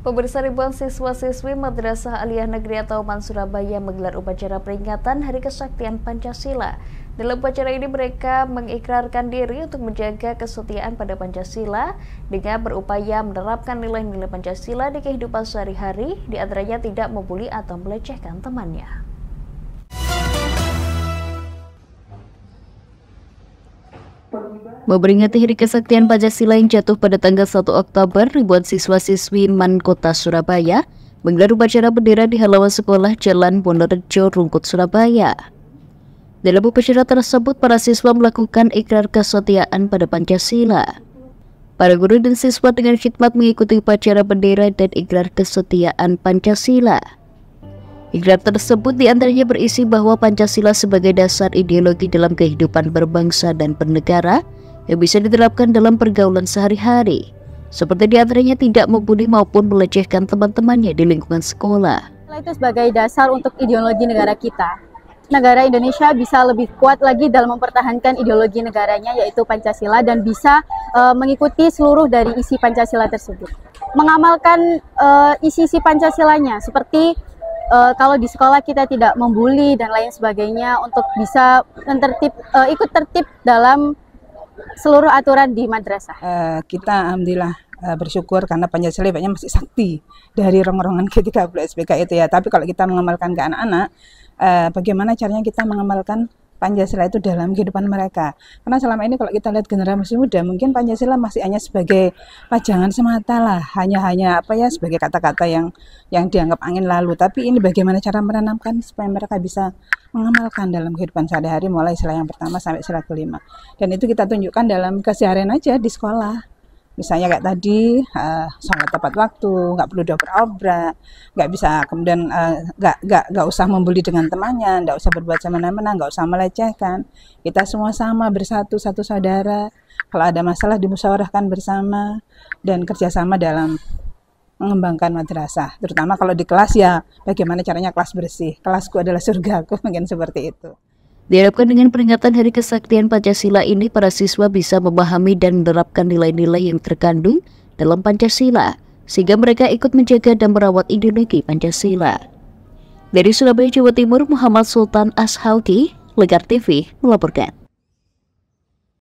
Pemirsa, ribuan siswa-siswi Madrasah Aliyah Negeri Atauman Surabaya menggelar upacara peringatan Hari Kesaktian Pancasila. Dalam upacara ini mereka mengikrarkan diri untuk menjaga kesetiaan pada Pancasila dengan berupaya menerapkan nilai-nilai Pancasila di kehidupan sehari-hari, di antaranya tidak membuli atau melecehkan temannya. Memperingati Hari Kesaktian Pancasila yang jatuh pada tanggal 1 Oktober, ribuan siswa-siswi MAN Kota Surabaya menggelar upacara bendera di halaman sekolah Jalan Wonorejo, Rungkut, Surabaya. Dalam upacara tersebut, para siswa melakukan ikrar kesetiaan pada Pancasila. Para guru dan siswa dengan khidmat mengikuti upacara bendera dan ikrar kesetiaan Pancasila. Ikrar tersebut diantaranya berisi bahwa Pancasila sebagai dasar ideologi dalam kehidupan berbangsa dan bernegara yang bisa diterapkan dalam pergaulan sehari-hari, seperti diantaranya tidak membuli maupun melecehkan teman-temannya di lingkungan sekolah. Itu sebagai dasar untuk ideologi negara kita. Negara Indonesia bisa lebih kuat lagi dalam mempertahankan ideologi negaranya, yaitu Pancasila, dan bisa mengikuti seluruh dari isi Pancasila tersebut. Mengamalkan isi-isi Pancasilanya, seperti kalau di sekolah kita tidak membuli dan lain sebagainya, untuk bisa ikut tertib dalam seluruh aturan di madrasah. Kita alhamdulillah bersyukur karena Pancasila masih sakti dari rongrongan G30 SPK itu ya. Tapi kalau kita mengamalkan ke anak-anak, bagaimana caranya kita mengamalkan Pancasila itu dalam kehidupan mereka. Karena selama ini kalau kita lihat generasi muda, mungkin Pancasila masih hanya sebagai pajangan semata lah, hanya sebagai kata-kata yang dianggap angin lalu. Tapi ini bagaimana cara menanamkan supaya mereka bisa mengamalkan dalam kehidupan sehari-hari, mulai sila yang pertama sampai sila kelima. Dan itu kita tunjukkan dalam keseharian aja di sekolah. Misalnya kayak tadi, sholat tepat waktu, nggak perlu diobrak-obrak, nggak bisa kemudian nggak usah membuli dengan temannya, nggak usah berbuat semena-mena, nggak usah melecehkan. Kita semua sama, bersatu, satu saudara. Kalau ada masalah dimusyawarahkan bersama dan kerjasama dalam mengembangkan madrasah. Terutama kalau di kelas, ya bagaimana caranya kelas bersih. Kelasku adalah surgaku, mungkin seperti itu. Diharapkan dengan peringatan Hari Kesaktian Pancasila ini, para siswa bisa memahami dan menerapkan nilai-nilai yang terkandung dalam Pancasila, sehingga mereka ikut menjaga dan merawat ideologi Pancasila. Dari Surabaya, Jawa Timur, Muhammad Sultan Ashalki, Legar TV melaporkan.